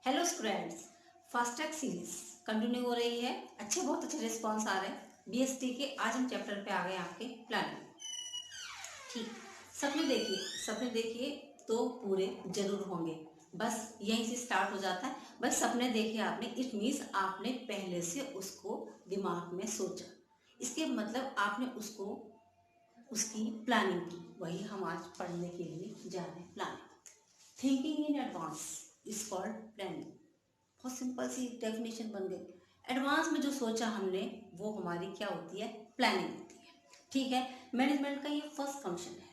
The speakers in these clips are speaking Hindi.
Hello students, fast track series continue हो रही है। बहुत अच्छे रिस्पॉन्स आ रहे हैं बीएसटी के। आज हम चैप्टर पे आ गए आपके प्लानिंग। ठीक, सपने देखिए तो पूरे जरूर होंगे। बस यहीं से स्टार्ट हो जाता है। बस सपने देखे आपने, इट मीन्स आपने पहले से उसको दिमाग में सोचा। इसके मतलब आपने उसको उसकी प्लानिंग की। वही हम आज पढ़ने के लिए जा रहे हैं। Planning, thinking in advance is called planning. बहुत सिंपल सी डेफिनेशन बन गई। एडवांस में जो सोचा हमने वो हमारी क्या होती है? प्लानिंग होती है। ठीक है, मैनेजमेंट का ये फर्स्ट फंक्शन है।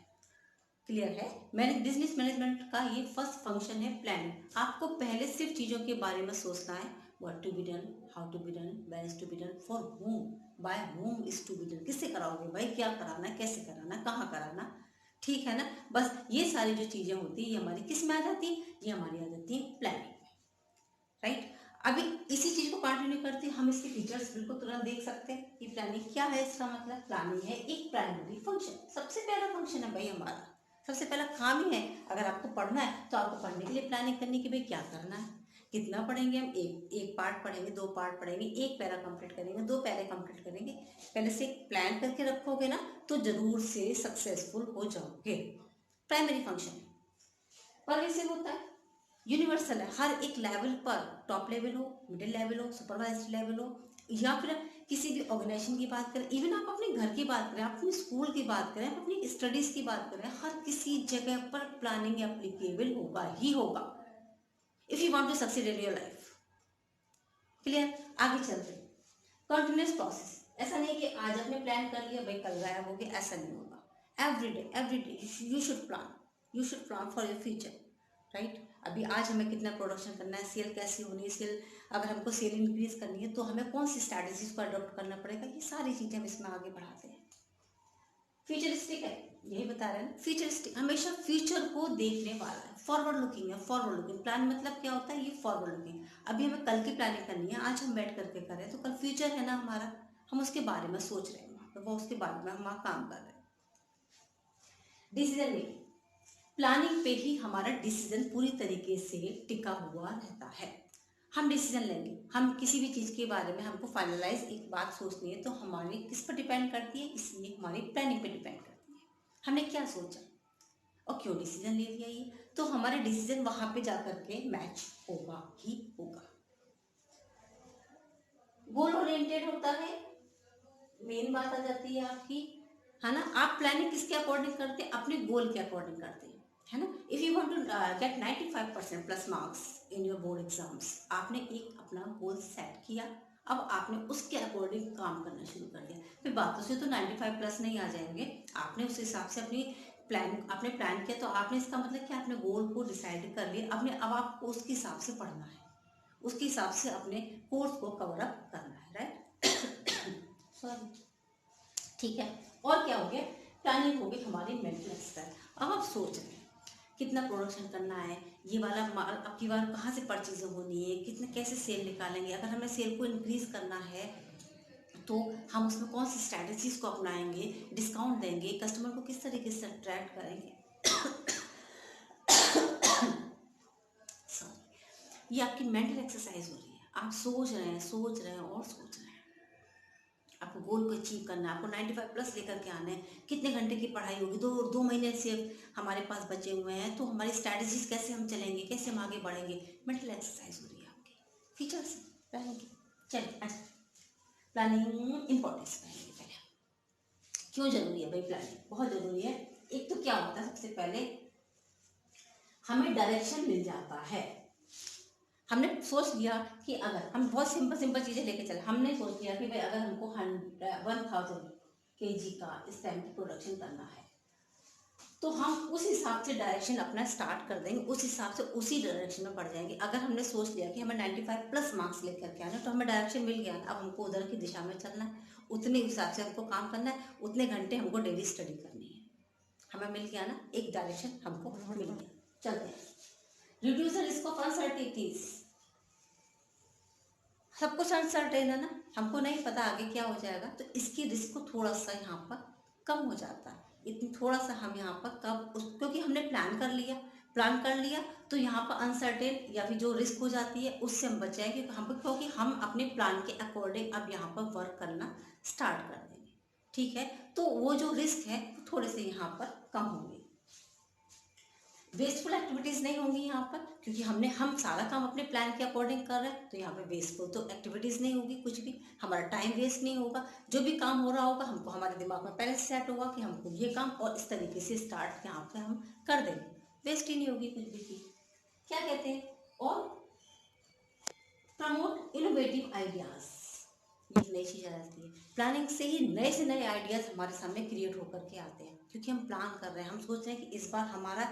क्लियर है? बिजनेस मैनेजमेंट का ये फर्स्ट फंक्शन है प्लानिंग। आपको पहले सिर्फ चीज़ों के बारे में सोचना है। What to be done, how to be done, where is to be done, for whom, by whom is to be done. किससे कराओगे भाई? क्या कराना है, कैसे कराना, कहाँ कराना? ठीक है ना? बस ये सारी जो चीज़ें होती है ये हमारी किस में आ जाती है? ये हमारी आ जाती है प्लानिंग में। राइट, अभी इसी चीज को कंटिन्यू करते हैं। हम इसके फीचर्स बिल्कुल तुरंत देख सकते हैं कि प्लानिंग क्या है। इसका मतलब प्लानिंग है एक प्राइमरी फंक्शन, सबसे पहला फंक्शन है भाई हमारा। सबसे पहला काम ही है। अगर आपको पढ़ना है तो आपको पढ़ने के लिए प्लानिंग करनी कि भाई क्या करना है, कितना पढ़ेंगे हम। एक पार्ट पढ़ेंगे, दो पार्ट पढ़ेंगे, एक पैरा कंप्लीट करेंगे, दो पैरे कंप्लीट करेंगे। पहले से प्लान करके रखोगे ना तो जरूर से सक्सेसफुल हो जाओगे। प्राइमरी फंक्शन परवेसिव होता है, यूनिवर्सल है। हर एक लेवल पर, टॉप लेवल हो, मिडिल लेवल हो, सुपरवाइजरी लेवल हो, या फिर किसी भी ऑर्गेनाइजेशन की बात करें, इवन आप अपने घर की बात करें, आप अपने स्कूल की बात करें, आप अपनी स्टडीज की बात करें, हर किसी जगह पर प्लानिंग एप्लीकेबल होगा ही होगा if you want to succeed in your life. Clear? आगे चलते हैं। कंटिन्यूस प्रोसेस, ऐसा नहीं कि आज आपने प्लान कर लिया भाई कल गायब हो गया, ऐसा नहीं होगा। Every day you should plan, you should plan for your future. Right, अभी आज हमें कितना प्रोडक्शन करना है, सेल कैसी होनी है, सेल अगर हमको सेल इंक्रीज करनी है तो हमें कौन सी स्ट्रैटेजीज को अडॉप्ट करना पड़ेगा, ये सारी चीज़ें हम इसमें आगे बढ़ाते हैं। फ्यूचरिस्टिक है, यही बता रहे हैं। फ्यूचरिस्टिक हमेशा फ्यूचर को देखने वाला है, फॉरवर्ड लुकिंग है। फॉरवर्ड लुकिंग प्लान मतलब क्या होता है? ये फॉरवर्ड लुकिंग। अभी हमें कल की प्लानिंग करनी है, आज हम बैठ करके करें तो कल फ्यूचर है ना हमारा, हम उसके बारे में सोच रहे हैं वहाँ पर, वो उसके बारे में हम वहाँ काम कर रहे हैं। डिसीजन मेकिंग, प्लानिंग पे ही हमारा डिसीजन पूरी तरीके से टिका हुआ रहता है। हम डिसीजन लेंगे, हम किसी भी चीज़ के बारे में हमको फाइनलाइज एक बात सोचनी है तो हमारी किस पर डिपेंड करती है? इसलिए हमारी प्लानिंग पे डिपेंड करती है। हमने क्या सोचा और क्यों डिसीजन ले लिया, ये तो हमारा डिसीजन वहां पे जाकर के मैच होगा ही होगा। गोल ओरिएंटेड होता है, मेन बात आ जाती है आपकी, है ना? आप प्लानिंग किसके अकॉर्डिंग करते हैं? अपने गोल के अकॉर्डिंग करते हैं, है ना? If you want to get 95% plus marks in your board exams, आपने एक अपना गोल सेट किया, अब आपने उसके अकॉर्डिंग काम करना शुरू कर दिया। फिर बातों से तो 95 प्लस नहीं आ जाएंगे। आपने उस हिसाब से आपने प्लान किया तो आपने, इसका मतलब कि आपने गोल को डिसाइड कर लिया। अब आपको उसके हिसाब से पढ़ना है, उसके हिसाब से अपने कोर्स को कवर अप करना है। राइट सॉरी, ठीक है। और क्या हो गया? प्लानिंग हो गई हमारी मेंटल एक्सरसाइज। अब आप सोच रहे हैं कितना प्रोडक्शन करना है, ये वाला माल अब की बार कहाँ से परचेज होनी है, कितना कैसे सेल निकालेंगे, अगर हमें सेल को इंक्रीज करना है तो हम उसमें कौन सी स्ट्रैटेजीज को अपनाएंगे, डिस्काउंट देंगे, कस्टमर को किस तरीके से अट्रैक्ट करेंगे। सॉरी, ये आपकी मेंटल एक्सरसाइज हो रही है। आप सोच रहे हैं, सोच रहे हैं और सोच रहे हैं। आपको गोल को अचीव करना है, आपको 95 प्लस लेकर के आना है। कितने घंटे की पढ़ाई होगी? दो महीने से हमारे पास बचे हुए हैं, तो हमारी स्ट्रैटेजीज कैसे हम चलेंगे, कैसे हम आगे बढ़ेंगे। मेंटल एक्सरसाइज हो रही है आपकी, फीचर्स प्लानिंग की। चलिए अच्छा, प्लानिंग इंपॉर्टेंस पहले क्यों जरूरी है भाई? प्लानिंग बहुत जरूरी है। एक तो क्या होता है, सबसे पहले हमें डायरेक्शन मिल जाता है। हमने सोच लिया कि अगर हम बहुत सिंपल चीज़ें लेके चले, हमने सोच लिया कि भाई अगर हमको 1000 kg का इस टाइम की प्रोडक्शन करना है तो हम उस हिसाब से डायरेक्शन अपना स्टार्ट कर देंगे, उस हिसाब से उसी डायरेक्शन में बढ़ जाएंगे। अगर हमने सोच लिया कि हमें 95 प्लस मार्क्स लेकर के आना है तो हमें डायरेक्शन मिल गया ना, अब हमको उधर की दिशा में चलना है, उतने हिसाब से हमको काम करना है, उतने घंटे हमको डेली स्टडी करनी है। हमें मिल गया ना, एक डायरेक्शन हमको मिल गया। चलते हैं, reduce the risk of uncertainties. सब कुछ अनसर्टेन है ना, हमको नहीं पता आगे क्या हो जाएगा, तो इसकी रिस्क को थोड़ा सा यहाँ पर कम हो जाता है। इतनी थोड़ा सा हम यहाँ पर क्योंकि हमने प्लान कर लिया। प्लान कर लिया तो यहाँ पर अनसर्टेन या फिर जो रिस्क हो जाती है उससे हम बच जाएंगे, क्योंकि हम अपने प्लान के अकॉर्डिंग अब यहाँ पर वर्क करना स्टार्ट कर देंगे। ठीक है, तो वो जो रिस्क है वो थोड़े से यहाँ पर कम होंगे, वेस्टफुल एक्टिविटीज नहीं होंगी यहाँ पर, क्योंकि हम सारा काम अपने प्लान के अकॉर्डिंग कर रहे हैं, तो यहाँ पे वेस्टफुल तो एक्टिविटीज नहीं होगी, कुछ भी हमारा टाइम वेस्ट नहीं होगा। जो भी काम हो रहा होगा हमको हमारे दिमाग में पहले से सेट होगा कि हमको ये काम और इस तरीके से स्टार्ट यहाँ पे हम कर देंगे, वेस्ट ही नहीं होगी कुछ भी चीज। क्या कहते हैं, और प्रमोट इनोवेटिव आइडियाज, ये नई चीज आ जाती है। प्लानिंग से ही नए से नए आइडियाज हमारे सामने क्रिएट होकर के आते हैं, क्योंकि हम प्लान कर रहे हैं, हम सोच रहे हैं कि इस बार हमारा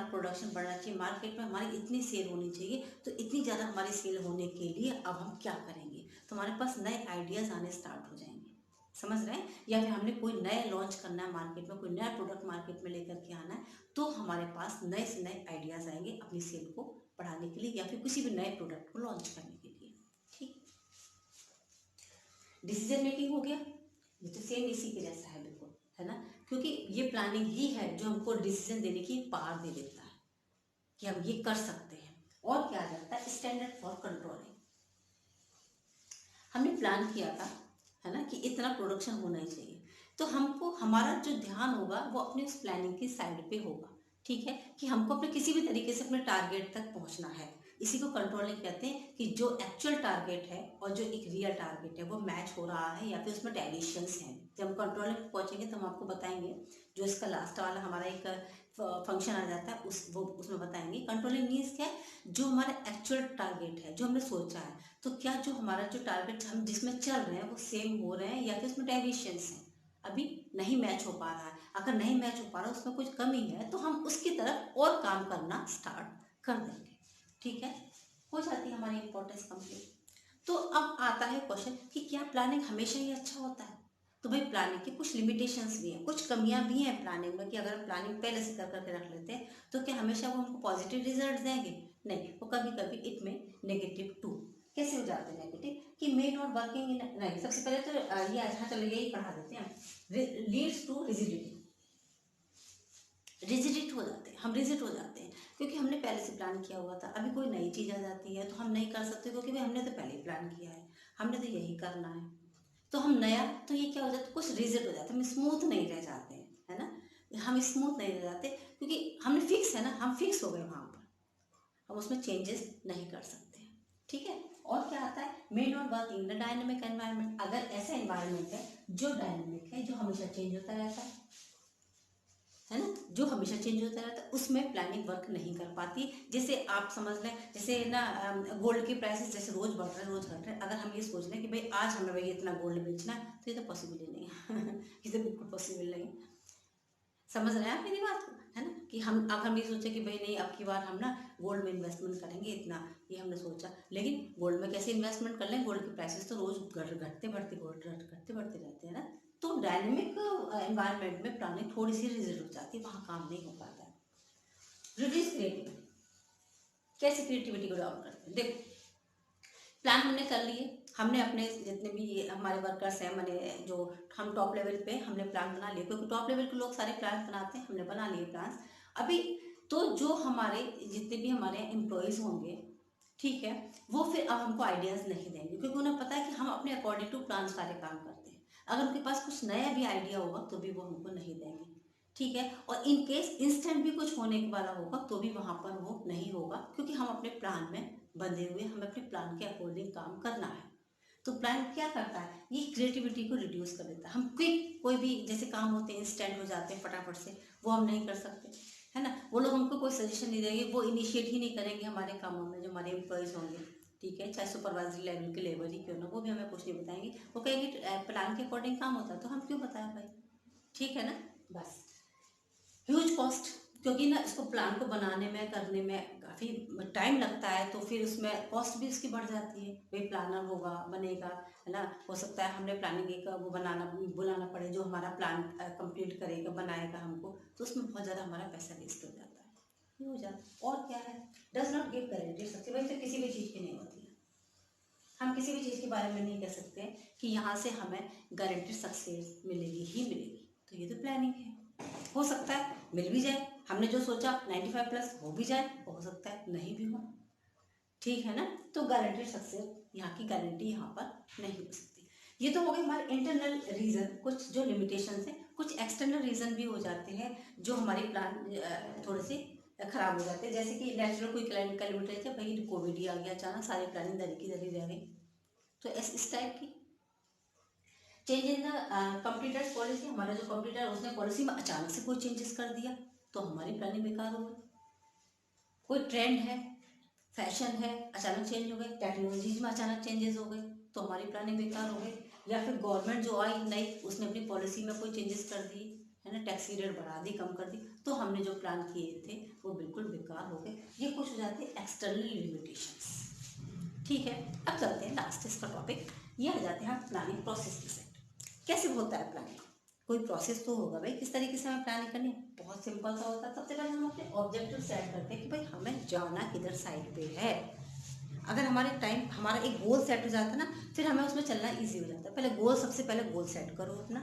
प्रोडक्शन बढ़ना चाहिए, मार्केट में हमारी इतनी सेल होनी चाहिए, तो इतनी ज़्यादा हमारी सेल होने के लिए अब हम क्या करेंगे, तो हमारे पास नए आइडियाज़ आने स्टार्ट हो जाएंगे। समझ रहे हैं, या फिर हमने कोई नया लॉन्च करना है मार्केट में, कोई नया प्रोडक्ट मार्केट में लेकर के आना है, तो हमारे पास नए से नए आइडियाज़ आएंगे अपनी सेल को बढ़ाने के लिए या फिर किसी भी नए प्रोडक्ट को लॉन्च करने के लिए। ठीक, डिसीजन मेकिंग हो गया, ये तो सेम इसी के जैसा है बिल्कुल, है ना, क्योंकि ये प्लानिंग ही है जो हमको डिसीजन देने की पावर दे देता है कि हम ये कर सकते हैं। और क्या आ जाता है, स्टैंडर्ड फॉर कंट्रोलिंग। हमने प्लान किया था, है ना, कि इतना प्रोडक्शन होना ही चाहिए, तो हमको हमारा जो ध्यान होगा वो अपनी उस प्लानिंग की साइड पे होगा। ठीक है, कि हमको अपने किसी भी तरीके से अपने टारगेट तक पहुंचना है, इसी को कंट्रोलिंग कहते हैं, कि जो एक्चुअल टारगेट है और जो एक रियल टारगेट है वो मैच हो रहा है या फिर उसमें डेविएशंस हैं। जब हम कंट्रोलिंग पहुंचेंगे तो हम आपको बताएंगे, जो इसका लास्ट वाला हमारा एक फंक्शन आ जाता है उसमें बताएंगे। कंट्रोलिंग मीन्स क्या है, जो हमारा एक्चुअल टारगेट है जो हमने सोचा है, तो क्या जो हमारा जो टारगेट हम जिसमें चल रहे हैं वो सेम हो रहे हैं या फिर उसमें डेविएशंस हैं, अभी नहीं मैच हो पा रहा है। अगर नहीं मैच हो पा रहा है, उसमें कुछ कमी है, तो हम उसकी तरफ और काम करना स्टार्ट कर देंगे। ठीक है, हो जाती है हमारी इंपॉर्टेंस कंप्लीट। तो अब आता है क्वेश्चन कि क्या प्लानिंग हमेशा ही अच्छा होता है, तो भाई प्लानिंग की कुछ लिमिटेशंस भी हैं, कुछ कमियां भी हैं प्लानिंग में, कि अगर हम प्लानिंग पहले से कर करके रख लेते हैं तो क्या हमेशा वो हमको पॉजिटिव रिजल्ट देंगे, नहीं, वो कभी कभी इट में नेगेटिव टू। कैसे हो जाते हैं नेगेटिव, कि मे नॉट वर्किंग इन, नहीं सबसे पहले तो ये अच्छा चलो यही पढ़ा देते हैं, लीड्स टू रिजिडिटी, रिजिडिट हो जाते हैं, हम रिजिड हो जाते हैं, क्योंकि हमने पहले से प्लान किया हुआ था। अभी कोई नई चीज़ आ जाती है तो हम नहीं कर सकते, क्योंकि भाई हमने तो पहले ही प्लान किया है, हमने तो यही करना है, तो हम नया, तो ये क्या हो जाता है, कुछ रिजिड हो जाता है, हम स्मूथ नहीं रह जाते हैं, है ना, हम स्मूथ नहीं रह जाते, क्योंकि हमने फिक्स है ना, हम फिक्स हो गए वहाँ पर, हम उसमें चेंजेस नहीं कर सकते। ठीक है, और क्या आता है, may not work in the dynamic environment, अगर ऐसा एनवायरनमेंट है जो डायनेमिक है, जो हमेशा चेंज होता रहता है ना, जो हमेशा चेंज होता रहता है, उसमें प्लानिंग वर्क नहीं कर पाती। जैसे आप समझ लें, जैसे ना गोल्ड की प्राइसेस जैसे रोज बढ़ रहे हैं रोज घट रहे हैं, अगर हम ये सोच लें कि भाई आज हमें भाई इतना गोल्ड बेचना है, तो ये तो पॉसिबल ही नहीं है ये तो बिल्कुल पॉसिबल नहीं है। समझ रहे हैं आप मेरी बात को, है ना, कि हम ये सोचे कि भाई नहीं अब की बार हम ना गोल्ड में इन्वेस्टमेंट करेंगे इतना, ये हमने सोचा, लेकिन गोल्ड में कैसे इन्वेस्टमेंट कर लें, गोल्ड की प्राइसेस तो रोज घटते बढ़ते गोल्ड घटते बढ़ते रहते हैं ना, तो डायनेमिक एनवायरनमेंट में प्लानिंग थोड़ी सी रिजिड हो जाती है, वहाँ काम नहीं हो पाता है। रिड्यूस क्रिएटिविटी, कैसे क्रिएटिविटी को डाउन करते हैं, देखो प्लान हमने कर लिए, हमने अपने जितने भी हमारे वर्कर्स हैं, मैंने जो हम टॉप लेवल पे हमने प्लान बना लिए, क्योंकि टॉप लेवल के लोग सारे प्लान बनाते हैं, हमने बना लिए प्लान अभी। तो जो हमारे जितने भी हमारे एम्प्लॉयज़ होंगे, ठीक है, वो फिर अब हमको आइडियाज़ नहीं देंगे, क्योंकि उन्हें पता है कि हम अपने अकॉर्डिंग टू प्लान सारे काम करते हैं। अगर उनके पास कुछ नया भी आइडिया होगा तो भी वो हमको नहीं देंगे। ठीक है, और इन केस इंस्टेंट भी कुछ होने वाला होगा तो भी वहाँ पर वो नहीं होगा, क्योंकि हम अपने प्लान में बंधे हुए, हमें अपने प्लान के अकॉर्डिंग काम करना है। तो प्लान क्या करता है, ये क्रिएटिविटी को रिड्यूस कर देता है। हम क्विक कोई भी जैसे काम होते हैं इंस्टेंट हो जाते हैं फटाफट से, वो हम नहीं कर सकते, है ना, वो लोग हमको कोई सजेशन नहीं देंगे, वो इनिशिएट ही नहीं करेंगे हमारे कामों में, जो हमारे एम्प्लॉयज़ होंगे, ठीक है, चाहे सुपरवाइजरी लेवल के लेबर ही क्यों ना, वो भी हमें कुछ नहीं बताएंगे, वो कहेंगे प्लान के अकॉर्डिंग काम होता है तो हम क्यों बताएं भाई। ठीक है ना, बस ह्यूज कॉस्ट, क्योंकि ना इसको प्लान को बनाने में करने में काफ़ी टाइम लगता है, तो फिर उसमें कॉस्ट भी इसकी बढ़ जाती है, भाई प्लानर होगा बनेगा, है ना, हो सकता है हमने प्लानिंग एक वो बुलाना पड़े जो हमारा प्लान कंप्लीट करेगा बनाएगा हमको, तो उसमें बहुत ज़्यादा हमारा पैसा वेस्ट हो जाता है, ये हो जाता है। और क्या है, डज नॉट गिव गारंटी, सबसे बड़ी तो किसी भी चीज़ की नहीं होती है, हम किसी भी चीज़ के बारे में नहीं कह सकते कि यहाँ से हमें गारंटी सक्सेस मिलेगी ही मिलेगी, तो ये तो प्लानिंग है। हो सकता है मिल भी जाए, हमने जो सोचा 95 प्लस हो भी जाए, हो सकता है नहीं भी हो। ठीक है ना। तो गारंटेड सक्सेस यहाँ की गारंटी यहाँ पर नहीं हो सकती। ये तो हो गए हमारे इंटरनल रीजन, कुछ जो लिमिटेशंस है। कुछ एक्सटर्नल रीजन भी हो जाते हैं जो हमारे प्लान थोड़े से खराब हो जाते हैं। जैसे कि नेचुरल कोई कैलेमिटी है, भाई कोविड ही आ गया अचानक, सारी प्लानिंग दरी की दरी रह गई, तो इस टाइप की। Change in the computers policy, हमारा जो कंप्यूटर उसने पॉलिसी में अचानक से कोई चेंजेस कर दिया तो हमारी प्लानिंग बेकार हो गई। कोई ट्रेंड है, फैशन है, अचानक चेंज हो गए, टेक्नोलॉजीज में अचानक चेंजेस हो गए तो हमारी प्लानिंग बेकार हो गई। या फिर गवर्नमेंट जो आई नई, उसने अपनी पॉलिसी में कोई चेंजेस कर दिए, है ना, टैक्स रेट बढ़ा दी, कम कर दी, तो हमने जो प्लान किए थे वो बिल्कुल बेकार हो गए। ये कुछ हो जाते हैं एक्सटर्नल लिमिटेशंस। ठीक है, अब चलते हैं लास्ट इसका टॉपिक, ये आ जाते हैं प्लानिंग प्रोसेस के सेट। कैसे होता है प्लानिंग? कोई प्रोसेस तो होगा भाई, किस तरीके से हमें प्लानिंग करनी है। बहुत सिंपल सा होता है। सबसे पहले हम अपने ऑब्जेक्टिव सेट करते हैं कि भाई हमें जाना किधर साइड पे है। अगर हमारा एक गोल सेट हो जाता है ना, फिर हमें उसमें चलना ईजी हो जाता है। सबसे पहले गोल सेट करो अपना,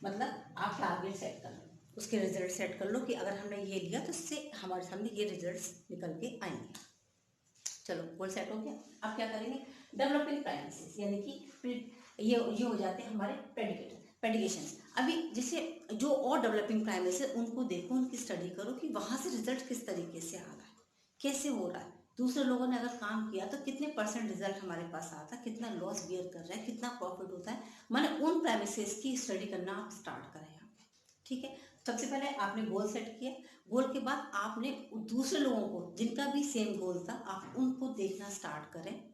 मतलब आप टारगेट सेट कर लो, उसके रिजल्ट सेट कर लो कि अगर हमने ये लिया तो इससे हमारे सामने ये रिजल्ट्स निकल के आएंगे। चलो गोल सेट हो गया। अब क्या करेंगे, डेवलपिंग प्राइमरीज, यानी कि ये हो जाते हैं हमारे प्रेडिकेशन। अभी जैसे जो और डेवलपिंग प्राइमरीज है उनको देखो, उनकी स्टडी करो कि वहाँ से रिजल्ट किस तरीके से आ रहा है, कैसे हो रहा है, दूसरे लोगों ने अगर काम किया तो कितने % रिजल्ट हमारे पास आता है, कितना लॉस बियर कर रहा है, कितना प्रॉफिट होता है। मैंने उन प्राइमरीज की स्टडी करना आप स्टार्ट करें यहाँ पे। ठीक है, सबसे पहले आपने गोल सेट किया, गोल के बाद आपने दूसरे लोगों को जिनका भी सेम गोल था आप उनको देखना स्टार्ट करें।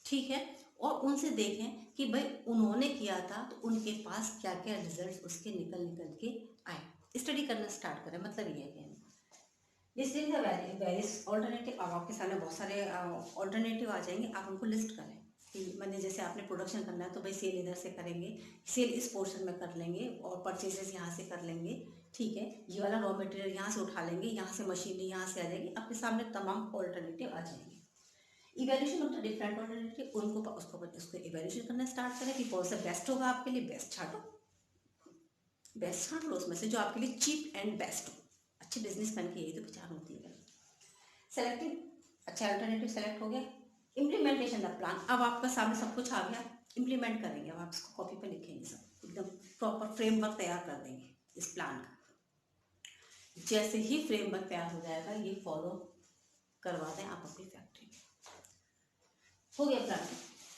ठीक है, और उनसे देखें कि भाई उन्होंने किया था तो उनके पास क्या क्या रिजल्ट उसके निकल के आए। स्टडी करना स्टार्ट करें, मतलब ये है लिस्टिंग द वेरियस ऑल्टरनेटिव। अब आपके सामने बहुत सारे ऑल्टरनेटिव आ जाएंगे, आप उनको लिस्ट करें कि मैंने जैसे आपने प्रोडक्शन करना है तो भाई सेल इधर से करेंगे, सेल इस पोर्शन में कर लेंगे और परचेजेस यहाँ से कर लेंगे। ठीक है, ये वाला रॉ मटेरियल यहाँ से उठा लेंगे, यहाँ से मशीनरी यहाँ से आ जाएगी, आपके सामने तमाम ऑल्टरनेटिव आ जाएंगे। Evaluation of the different alternative, उसको इवेल्यूशन करना स्टार्ट करें कि कौन सा बेस्ट होगा आपके लिए। बेस्ट छांट लो उसमें से जो आपके लिए चीप एंड बेस्ट हो। अच्छे बिजनेसमैन की यही तो पहचान होती है। सेलेक्टिंग, अच्छा अल्टरनेटिव सेलेक्ट हो गया। इम्प्लीमेंटेशन द प्लान, अब आपका सामने सब कुछ आ गया, इम्प्लीमेंट करेंगे। अब आप इसको कॉपी पर लिखेंगे, सब एकदम प्रॉपर फ्रेमवर्क तैयार कर देंगे इस प्लान का। जैसे ही फ्रेमवर्क तैयार हो जाएगा ये फॉलो करवा दें आप अपनी फैक्ट्री में। हो गया प्लान,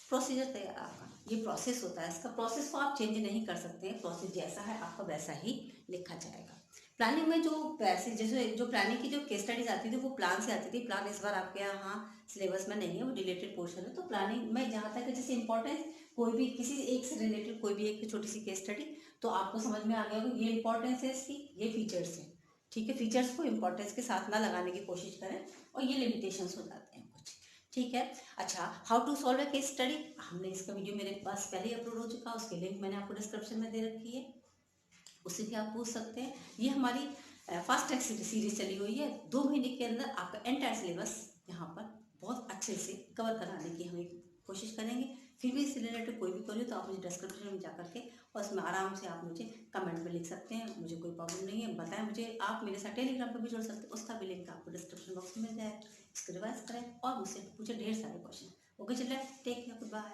प्रोसीजर तैयार आपका। ये प्रोसेस होता है, इसका प्रोसेस को आप चेंज नहीं कर सकते हैं, प्रोसेस जैसा है आपका वैसा ही लिखा जाएगा। प्लानिंग में जो पैसे, जैसे जो प्लानिंग की जो केस स्टडीज आती थी वो प्लान से आती थी। प्लान इस बार आपके यहाँ सिलेबस में नहीं है, वो रिलेटेड पोर्शन है। तो प्लानिंग में जहाँ तक जैसे इंपॉर्टेंस, कोई भी किसी एक से रिलेटेड कोई भी एक छोटी सी केस स्टडी तो आपको समझ में आ गया होगा, ये इंपॉर्टेंस है इसकी, ये फीचर्स है। ठीक है, फीचर्स को इंपॉर्टेंस के साथ ना लगाने की कोशिश करें और ये लिमिटेशंस हो जाते हैं कुछ। ठीक है, अच्छा how to solve a case study, हमने इसका वीडियो मेरे पास पहले ही अपलोड हो चुका है, उसकी लिंक मैंने आपको डिस्क्रिप्शन में दे रखी है, उससे भी आप पूछ सकते हैं। ये हमारी फास्ट ट्रैक सीरीज चली हुई है, 2 महीने के अंदर आपका एंटायर सिलेबस यहाँ पर बहुत अच्छे से कवर कराने की हम कोशिश करेंगे। फिर भी इससे रिलेटेड कोई भी क्वेरी तो आप मुझे डिस्क्रिप्शन में जा करके और उसमें आराम से आप मुझे कमेंट में लिख सकते हैं, मुझे कोई प्रॉब्लम नहीं है। बताएं मुझे, आप मेरे साथ टेलीग्राम पर भी जुड़ सकते हैं, उसका भी लिंक आपको डिस्क्रिप्शन बॉक्स में मिल जाए। इसको रिवाइज करें और मुझसे पूछे ढेर सारे क्वेश्चन। ओके चलिए, टेक केयर, बाय।